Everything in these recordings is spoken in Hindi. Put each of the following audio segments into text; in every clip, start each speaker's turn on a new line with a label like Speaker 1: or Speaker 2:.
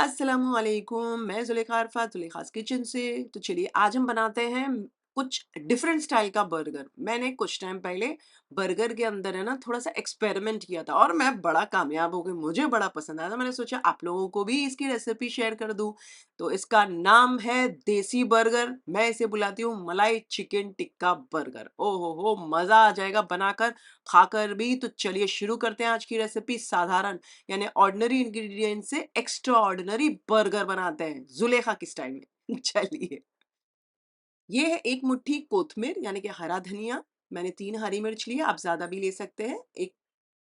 Speaker 1: अस्सलामुअलैकुम, मैं ज़ुलेखा अरफ़ा ज़ुलेखा's किचन से। तो चलिए आज हम बनाते हैं कुछ डिफरेंट स्टाइल का बर्गर। मैंने कुछ टाइम पहले बर्गर के अंदर है ना थोड़ा-सा एक्सपेरिमेंट किया था और मैं बड़ा कामयाब हो गई, मुझे बड़ा पसंद आया था। मैंने सोचा आप लोगों को भी इसकी रेसिपी शेयर कर दूँ। तो इसका नाम है देसी बर्गर, मैं इसे बुलाती हूँ मलाई चिकन टिक्का बर्गर। ओह हो! मज़ा आ जाएगा बनाकर, खाकर भी। तो चलिए शुरू करते हैं आज की रेसिपी। साधारण यानी ऑर्डिनरी इंग्रेडिएंट से एक्स्ट्रा ऑर्डिनरी बर्गर बनाते हैं जुलेखा की स्टाइल में। चलिए, ये है एक मुट्ठी कोथमीर यानी कि हरा धनिया। मैंने 3 हरी मिर्च ली है, आप ज़्यादा भी ले सकते हैं। एक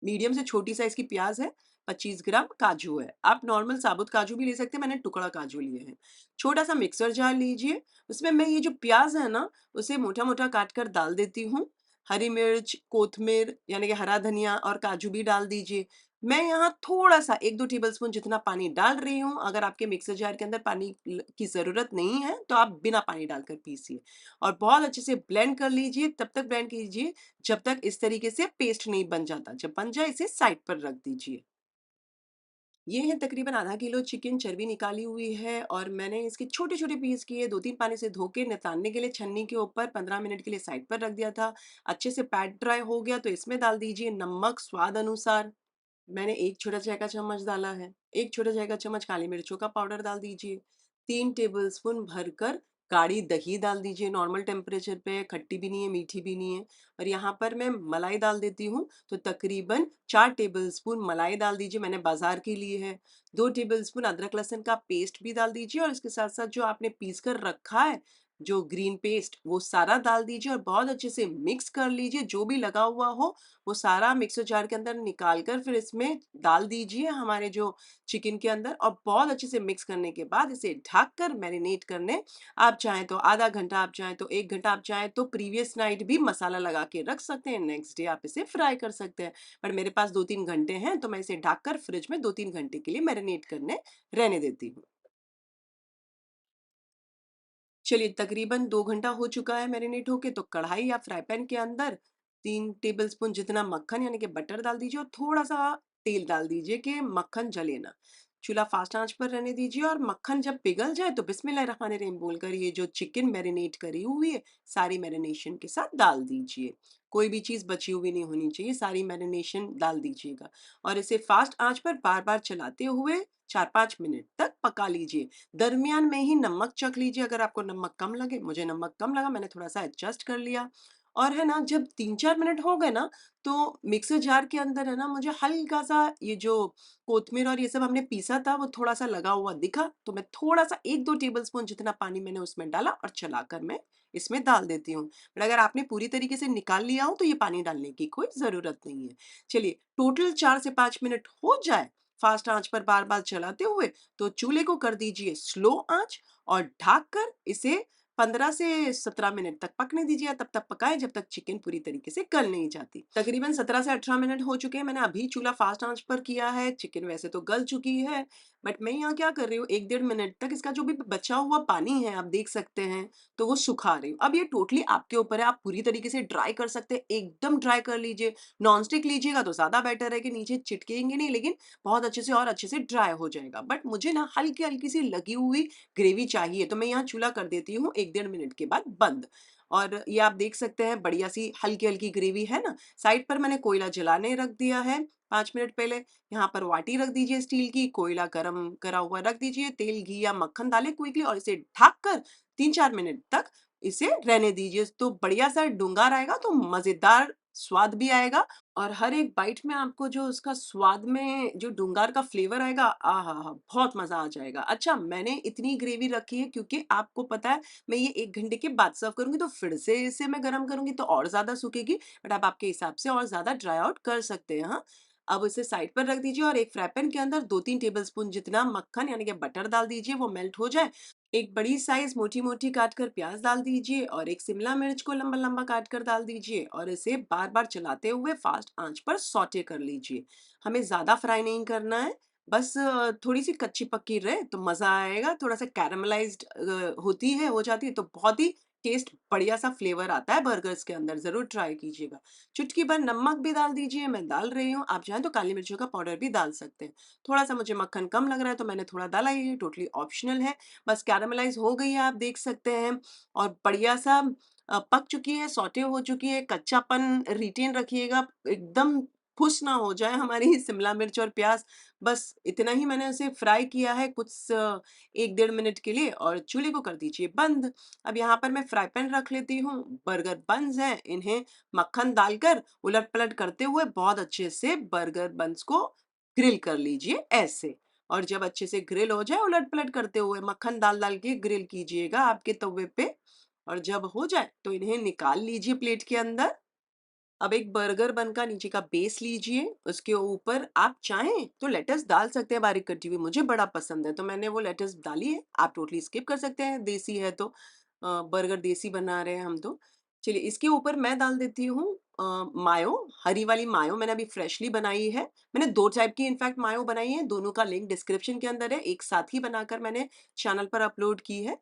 Speaker 1: मीडियम से छोटी साइज़ की प्याज़ है, 25 ग्राम काजू है। आप नॉर्मल साबुत काजू भी ले सकते हैं, मैंने टुकड़ा काजू लिए हैं। छोटा-सा मिक्सर जार लीजिए, उसमें मैं ये जो प्याज़ है ना, उसे मोटा-मोटा काट कर डाल देती हूँ। हरी मिर्च, कोथमीर यानी कि हरा धनिया और काजू भी डाल दीजिए। मैं यहाँ थोड़ा-सा 1-2 टेबलस्पून जितना पानी डाल रही हूँ। अगर आपके मिक्सर जार के अंदर पानी की ज़रूरत नहीं है, तो आप बिना पानी डालकर पीसिए। और बहुत अच्छे से ब्लेंड कर लीजिए, तब तक ब्लेंड कीजिए जब तक इस तरीके से पेस्ट नहीं बन जाता। जब बन जाए इसे साइड पर रख दीजिए। ये है तकरीबन आधा किलो चिकन, चर्बी निकाली हुई है और मैंने इसके छोटे-छोटे पीस किए, 2-3 पानी से धो के नितारने के लिए छन्नी के ऊपर 15 मिनट के लिए साइड पर रख दिया था। अच्छे से पैट ड्राई हो गया तो इसमें डाल दीजिए नमक स्वाद अनुसार। मैंने 1 छोटा चाय का चम्मच डाला है। 1 छोटा चाय का चम्मच काली मिर्चों का पाउडर डाल दीजिए। 3 टेबलस्पून भरकर गाढ़ी दही डाल दीजिए नॉर्मल टेम्परेचर पे, खट्टी भी नहीं है, मीठी भी नहीं है। और यहाँ पर मैं मलाई डाल देती हूँ, तो तकरीबन 4 टेबलस्पून मलाई डाल दीजिए, मैंने बाज़ार की ली है। 2 टेबलस्पून अदरक लहसुन का पेस्ट भी डाल दीजिए और इसके साथ-साथ जो आपने पीस कर रखा है, जो ग्रीन पेस्ट, वो सारा डाल दीजिए और बहुत अच्छे से मिक्स कर लीजिए। जो भी लगा हुआ हो वो सारा मिक्सर जार के अंदर निकाल कर फिर इसमें डाल दीजिए हमारे जो चिकन के अंदर और बहुत अच्छे से मिक्स करने के बाद इसे ढक कर मैरिनेट करने। आप चाहें तो आधा घंटा, आप चाहें तो 1 घंटा, आप चाहें तो प्रीवियस नाइट भी मसाला लगा के रख सकते हैं। नेक्स्ट डे आप इसे फ्राई कर सकते हैं। पर मेरे पास 2-3 घंटे हैं तो मैं इसे ढक कर फ्रिज में 2-3 घंटे के लिए मैरिनेट करने रहने देती हूँ। चलिए तकरीबन 2 घंटा हो चुका है मैरिनेट होके, तो कढ़ाई या फ्राई पैन के अंदर 3 टेबलस्पून जितना मक्खन यानी कि बटर डाल दीजिए और थोड़ा-सा तेल डाल दीजिए कि मक्खन जले ना। चूल्हा फ़ास्ट आँच पर रहने दीजिए और मक्खन जब पिघल जाए तो बिस्मिल्लाहिर्रहमानिर्रहीम बोलकर ये जो चिकन मैरिनेट करी हुई है, सारी मैरिनेशन के साथ डाल दीजिए। कोई भी चीज़ बची हुई नहीं होनी चाहिए, सारी मैरिनेशन डाल दीजिएगा और इसे फ़ास्ट आँच पर बार-बार चलाते हुए 4-5 मिनट तक पका लीजिए। दरमियान में ही नमक चख लीजिए अगर आपको नमक कम लगे, मुझे नमक कम लगा, मैंने थोड़ा-सा एडजस्ट कर लिया। और है ना जब 3-4 मिनट हो गए ना, तो मिक्सर जार के अंदर है ना मुझे हल्का-सा ये जो कोतमीर और ये सब हमने पीसा था वो थोड़ा-सा लगा हुआ दिखा, तो मैं थोड़ा-सा 1-2 टेबलस्पून जितना पानी मैंने उसमें डाला और चलाकर मैं इसमें डाल देती हूँ। बट अगर आपने पूरी तरीके से निकाल लिया हो तो ये पानी डालने की कोई ज़रूरत नहीं है। चलिए टोटल 4 से 5 मिनट हो जाए, फ़ास्ट आँच पर बार-बार चलाते हुए, तो चूल्हे को कर दीजिए स्लो आँच और ढक कर इसे 15 से 17 मिनट तक पकने दीजिए या तब तक पकाएँ जब तक चिकन पूरी तरीके से गल नहीं जाती। तकरीबन 17 से 18 मिनट हो चुके हैं, मैंने अभी चूल्हा फ़ास्ट आँच पर किया है, चिकन वैसे तो गल चुकी है, बट मैं यहाँ क्या कर रही हूँ 1 डेढ़ मिनट तक इसका जो भी बचा हुआ पानी है आप देख सकते हैं, तो वो सुखा रही हूँ। अब ये टोटली आपके ऊपर है, आप पूरी तरीके से ड्राई कर सकते हैं, एकदम ड्राई कर लीजिए। नॉन स्टिक लीजिएगा तो ज़्यादा बेटर है कि नीचे चिटकेंगे नहीं, लेकिन बहुत अच्छे से और अच्छे से ड्राई हो जाएगा। बट मुझे ना हल्की-हल्की सी लगी हुई ग्रेवी चाहिए, तो मैं यहाँ चूल्हा कर देती हूँ 1 डेढ़ मिनट के बाद बंद। और ये आप देख सकते हैं बढ़िया-सी हल्की-हल्की ग्रेवी है ना? साइड पर मैंने कोयला जलाने रख दिया है 5 मिनट पहले। यहाँ पर वाटी रख दीजिए स्टील की, कोयला गरम करा हुआ रख दीजिए, तेल, घी या मक्खन डालें क्विकली और इसे ढक कर 3-4 मिनट तक इसे रहने दीजिए। तो बढ़िया-सा डुंगार आएगा तो मज़ेदार स्वाद भी आएगा और हर एक बाइट में आपको जो उसका स्वाद में जो डूंगार का फ्लेवर आएगा, आहाहा! बहुत मज़ा आ जाएगा। अच्छा मैंने इतनी ग्रेवी रखी है क्योंकि आपको पता है मैं ये 1 घंटे के बाद सर्व करूँगी तो फिर से इसे मैं गरम करूँगी तो और ज़्यादा सूखेगी, बट आप आपके हिसाब से और ज़्यादा ड्राई आउट कर सकते हैं, हाँ। अब इसे साइड पर रख दीजिए और एक फ्राई पैन के अंदर 2-3 टेबलस्पून जितना मक्खन यानी कि बटर डाल दीजिए, वो मेल्ट हो जाए। एक बड़ी साइज़ मोटी-मोटी काट कर प्याज़ डाल दीजिए और एक शिमला मिर्च को लंबा-लंबा काट कर डाल दीजिए और इसे बार-बार चलाते हुए फ़ास्ट आँच पर सौटे कर लीजिए। हमें ज़्यादा फ्राई नहीं करना है, बस थोड़ी-सी कच्ची-पक्की रहे तो मज़ा आएगा, थोड़ा-सा कैरेमलाइज़्ड होती है हो जाती है तो बहुत ही टेस्ट बढ़िया-सा फ्लेवर आता है बर्गर्स के अंदर, ज़रूर ट्राई कीजिएगा। चुटकी भर नमक भी डाल दीजिए, मैं डाल रही हूँ, आप चाहें तो काली मिर्चों का पाउडर भी डाल सकते हैं। थोड़ा-सा मुझे मक्खन कम लग रहा है तो मैंने थोड़ा डाला, ये टोटली ऑप्शनल है। बस कैरेमलाइज़ हो गई है, आप देख सकते हैं और बढ़िया-सा पक चुकी है, सौटे हो चुकी है, कच्चापन रिटेन रखिएगा, एकदम फुस ना हो जाए हमारी शिमला मिर्च और प्याज़, बस इतना ही मैंने उसे फ्राई किया है कुछ 1 डेढ़ मिनट के लिए और चूल्हे को कर दीजिए बंद। अब यहाँ पर मैं फ्राई पैन रख लेती हूँ, बर्गर बन्स हैं, इन्हें मक्खन डालकर उलट-पलट करते हुए बहुत अच्छे से बर्गर बन्स को ग्रिल कर लीजिए ऐसे। और जब अच्छे से ग्रिल हो जाए उलट-पलट करते हुए मक्खन डाल-डाल के ग्रिल कीजिएगा आपके तवे पे और जब हो जाए तो इन्हें निकाल लीजिए प्लेट के अंदर। अब एक बर्गर बन का नीचे का बेस लीजिए, उसके ऊपर आप चाहें तो लेट्स डाल सकते हैं बारीक कटी हुई, मुझे बड़ा पसंद है तो मैंने वो लेट्स डाली है, आप टोटली स्किप कर सकते हैं, देसी है तो बर्गर देसी बना रहे हैं हम तो। चलिए इसके ऊपर मैं डाल देती हूँ मायो, हरी वाली मायो मैंने अभी फ्रेशली बनाई है। मैंने 2 टाइप की इनफैक्ट मायो बनाई है, दोनों का लिंक डिस्क्रिप्शन के अंदर है, एक साथ ही बनाकर मैंने चैनल पर अपलोड की है।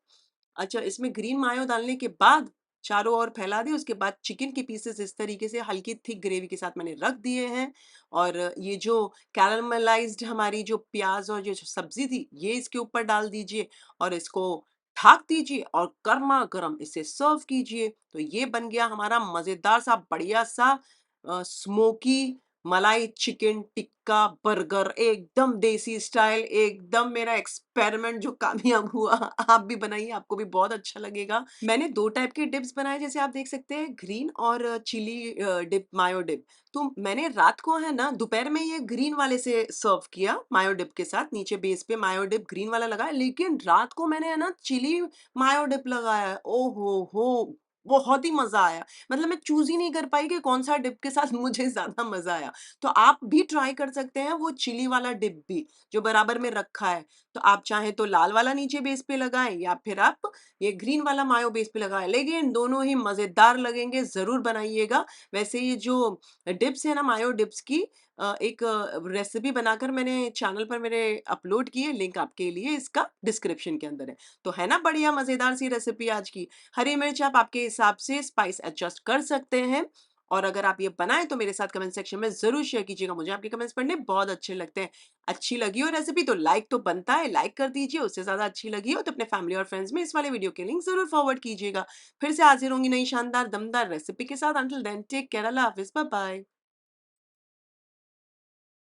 Speaker 1: अच्छा, इसमें ग्रीन मायो डालने के बाद चारों ओर फैला दें, उसके बाद चिकन के पीसेस इस तरीके से हल्की थिक ग्रेवी के साथ मैंने रख दिए हैं और ये जो कैरमलाइज़्ड हमारी जो प्याज़ और जो सब्ज़ी थी, ये इसके ऊपर डाल दीजिए और इसको ढक दीजिए और गरमा-गरम इसे सर्व कीजिए। तो ये बन गया हमारा मज़ेदार सा बढ़िया-सा स्मोकी मलाई चिकन टिक्का बर्गर, एकदम देसी स्टाइल, एकदम मेरा एक्सपेरिमेंट जो कामयाब हुआ। आप भी बनाइए, आपको भी बहुत अच्छा लगेगा। मैंने 2 टाइप के डिप्स बनाए जैसे आप देख सकते हैं, ग्रीन और चिली डिप, मायो डिप। तो मैंने रात को है ना दोपहर में ये ग्रीन वाले से सर्व किया मायो डिप के साथ, नीचे बेस पे मायो डिप ग्रीन वाला लगाया, लेकिन रात को मैंने है ना चिली मायो डिप लगाया है। ओह हो! बहुत ही मज़ा आया। मतलब मैं चूज़ ही नहीं कर पाई कि कौन-सा डिप के साथ मुझे ज़्यादा मज़ा आया। तो आप भी ट्राई कर सकते हैं वो चिली वाला डिप भी, जो बराबर में रखा है। तो आप चाहें तो लाल वाला नीचे बेस पे लगाएँ या फिर आप ये ग्रीन वाला मायो बेस पे लगाएँ, लेकिन दोनों ही मज़ेदार लगेंगे, ज़रूर बनाइएगा। वैसे ये जो डिप्स है ना मायो डिप्स की एक रेसिपी बनाकर मैंने चैनल पर मेरे अपलोड की है, लिंक आपके लिए इसका डिस्क्रिप्शन के अंदर है। तो है ना बढ़िया मज़ेदार सी रेसिपी आज की। हरी मिर्च आप आपके हिसाब से स्पाइस एडजस्ट कर सकते हैं और अगर आप ये बनाएँ तो मेरे साथ कमेंट सेक्शन में ज़रूर शेयर कीजिएगा, मुझे आपके कमेंट्स पढ़ने बहुत अच्छे लगते हैं। अच्छी लगी हो रेसिपी तो लाइक तो बनता है, लाइक कर दीजिए, उससे ज़्यादा अच्छी लगी हो तो अपने फैमिली और फ्रेंड्स में इस वाले वीडियो के लिंक ज़रूर फॉरवर्ड कीजिएगा। फिर से हाज़िर होंगी नई शानदार दमदार रेसिपी के साथ, अंटिल देन टेक केयर, अल्लाह हाफ़िज़, बाय बाय।